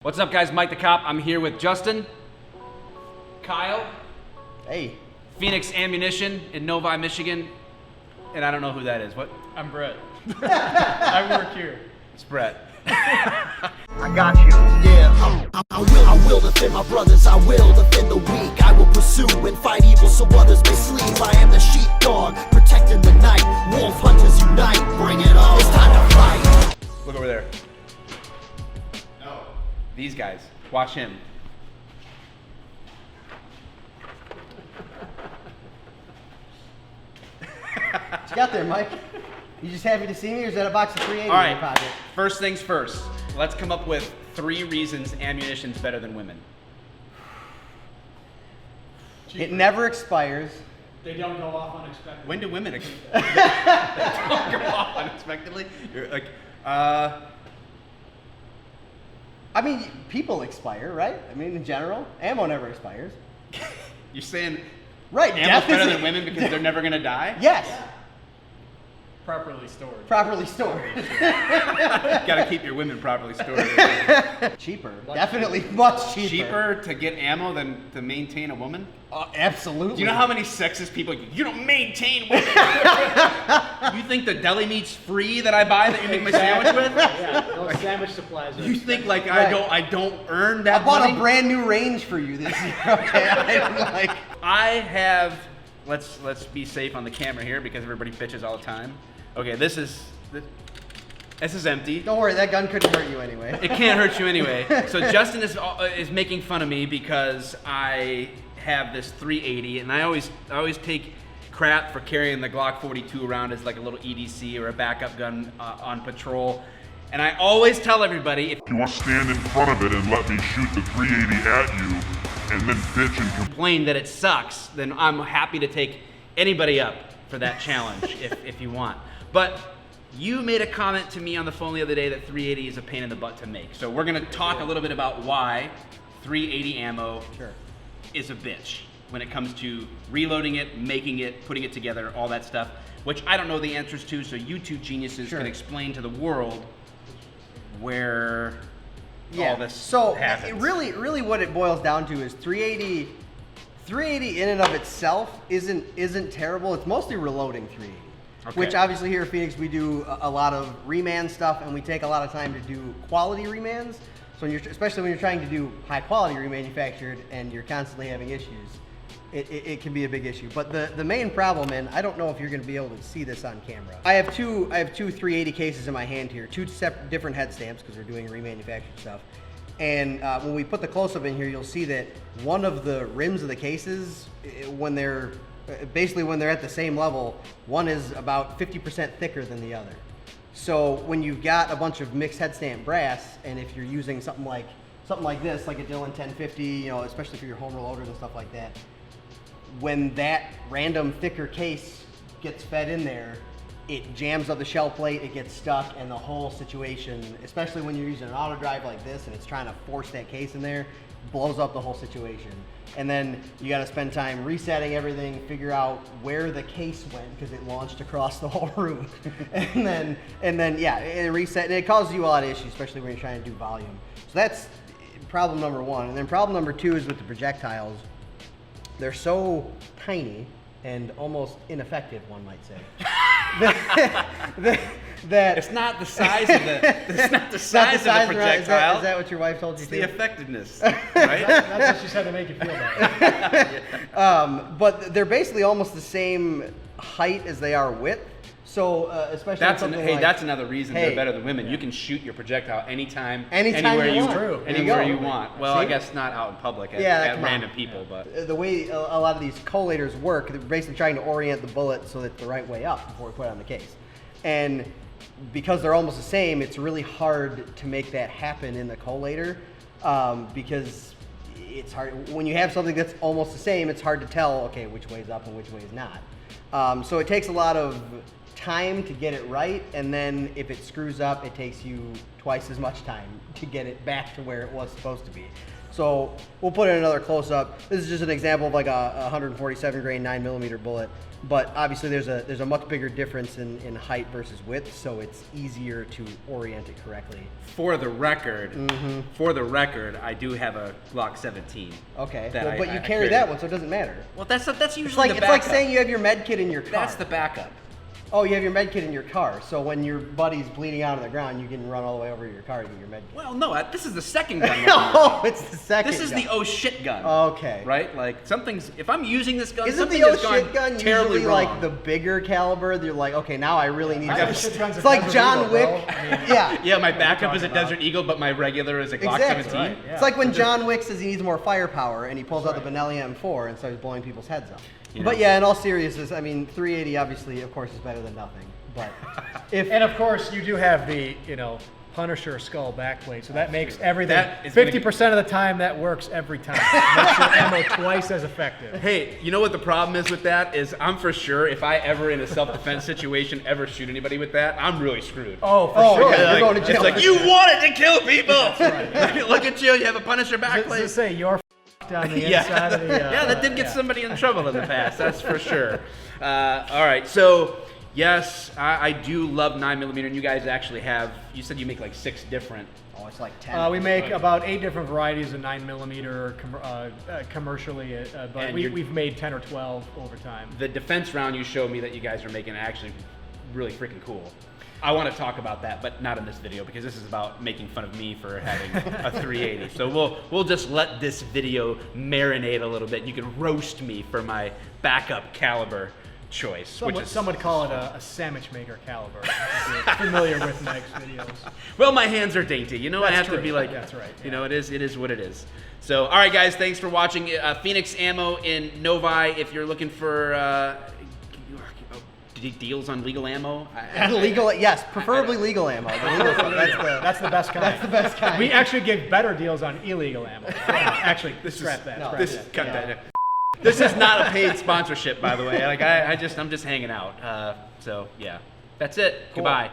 What's up, guys? Mike the Cop. I'm here with Justin, Kyle, hey, Fenix Ammunition in Novi, Michigan, and I don't know who that is. What? I'm Brett. I work here. It's Brett. I got you. Yeah, I will defend my brothers. I will defend the weak. I will pursue and fight evil so others may sleep. I am the sheepdog, protecting the night. Wolf hunters unite. Bring it on. It's time to fight. Look over there. No. These guys. Watch him. what you got there, Mike? You just happy to see me, or is that a box of 380 All in your right. pocket? First things first. Let's come up with 3 reasons ammunition's better than women. It never expires. They don't go off unexpectedly. When do women don't go off unexpectedly? You're like, I mean, people expire, right? I mean, in general, ammo never expires. you're saying Right, ammo's death better is- than women because they're never gonna die? Yes, Properly stored. properly stored. Gotta keep your women properly stored. Cheaper, definitely much cheaper. Cheaper to get ammo than to maintain a woman? Absolutely. Do you know how many sexist people you don't maintain women? You think the deli meat's free that I buy that you make my sandwich with? Yeah, those sandwich supplies are You think like Right. I don't earn that I bought money? a brand new range for you this year. Okay, I have let's be safe on the camera here because everybody bitches all the time. Okay, this is empty. Don't worry, that gun couldn't hurt you anyway. It can't hurt you anyway. So Justin is making fun of me because I have this 380, and I always take crap for carrying the Glock 42 around as like a little EDC or a backup gun on patrol. And I always tell everybody, if You want to stand in front of it and let me shoot the 380 at you, and then bitch and you complain that it sucks, then I'm happy to take anybody up for that challenge if you want. But you made a comment to me on the phone the other day that 380 is a pain in the butt to make. So we're gonna talk a little bit about why 380 ammo is a bitch when it comes to reloading it, making it, putting it together, all that stuff, which I don't know the answers to, so you two geniuses can explain to the world where all this so happens. it really what it boils down to is 380 in and of itself isn't terrible. It's mostly reloading 380. Okay. Which obviously here at Fenix we do a lot of reman stuff, and we take a lot of time to do quality remans. So especially when you're trying to do high quality remanufactured and you're constantly having issues, it can be a big issue. But the main problem, and I don't know if you're going to be able to see this on camera. I have two 380 cases in my hand here, 2 different head stamps because we're doing remanufactured stuff. And when we put the close-up in here, you'll see that one of the rims of the cases, when they're at the same level, one is about 50% thicker than the other. So when you've got a bunch of mixed head stamp brass, and if you're using something like this, like a Dillon 1050, you know, especially for your home reloaders and stuff like that, when that random thicker case gets fed in there, it jams up the shell plate, it gets stuck, and the whole situation, especially when you're using an auto drive like this and it's trying to force that case in there, blows up the whole situation. And then you got to spend time resetting everything, figure out where the case went because it launched across the whole room, and then yeah, it reset, and it causes you a lot of issues, especially when you're trying to do volume. So that's problem number 1. And then problem number 2 is with the projectiles. They're so tiny and almost ineffective, one might say. that It's not the size of the projectile. Is that what your wife told you? It's the effectiveness, right? That's what she said to make you feel better. But they're basically almost the same height as they are width. So especially That's like, that's another reason hey, they're better than women. You can shoot your projectile anytime Anytime anywhere you want. True. anywhere There you you go. want. Well, See? I guess not out in public at come on. random people, but The way a lot of these collators work, they're basically trying to orient the bullet so that it's the right way up before we put it on the case. And because they're almost the same, it's really hard to make that happen in the collator because it's hard. When you have something that's almost the same, it's hard to tell, okay, which way is up and which way is not. So it takes a lot of time to get it right, and then if it screws up, it takes you twice as much time to get it back to where it was supposed to be. So we'll put in another close-up. This is just an example of like a 147 grain 9mm bullet. But obviously there's a much bigger difference in height versus width, so it's easier to orient it correctly. For the record, I do have a Glock 17. Okay, that well, but I you carry created. that one, so it doesn't matter. Well, that's usually It's like the it's like backup. saying you have your med kit in your car. That's the backup. Oh, you have your med kit in your car, so when your buddy's bleeding out on the ground, you can run all the way over to your car to get your med kit. Well, no, this is the second gun. Oh, it's the second. This is gun. the oh shit gun. Okay. Right? Like something's. If I'm using this gun, Isn't something the oh has gone shit gun terribly usually wrong. like the bigger caliber? You're like, okay, now I really need. I to- got shit guns It's at like Desert John Eagle, Wick. bro. I mean, Yeah. Yeah, my backup is a talking about? Desert Eagle, but my regular is a Glock Exactly. 17. Right, yeah. It's like when John Wick says he needs more firepower, and he pulls out the Benelli M4 and starts blowing people's heads off. You But know. yeah, in all seriousness, I mean, 380 obviously, of course, is better than nothing. But if And of course, you do have the, Punisher skull backplate, so that makes everything That is gonna 50% of the time. That works every time. Makes your ammo twice as effective. Hey, you know what the problem is with that? Is I'm for sure, if I ever in a self-defense situation ever shoot anybody with that, I'm really screwed. Oh, for Oh, sure. yeah, you're going to jail. It's like, you wanted to kill people! Look at you have a Punisher Does it backplate. say you're f***ed on the Yeah. inside of the? Yeah, that did get yeah. somebody in trouble in the past, that's for sure. All right, so yes, I do love 9mm, and you guys actually have, you said you make like 6 different. oh, it's like 10. We make about 8 different varieties of 9mm commercially, but And we've made 10 or 12 over time. The defense round you showed me that you guys are making are actually really freaking cool. I want to talk about that, but not in this video because this is about making fun of me for having a 380. So we'll just let this video marinate a little bit. You can roast me for my backup caliber choice, Some would call it a sandwich maker caliber. If you're familiar with Mike's videos. well, my hands are dainty. You know, I That's have to true. be like, That's right, You yeah. know, it is what it is. So, all right, guys, thanks for watching. Phoenix Ammo in Novi. If you're looking for deals on legal ammo, Legal, yes, preferably legal ammo. The legal stuff, That's the best kind. that's the best kind. We actually give better deals on illegal ammo. Actually, scrap that. no, scrap this that. cut that. This is not a paid sponsorship, by the way. Like I'm just hanging out. So yeah, that's it. Goodbye.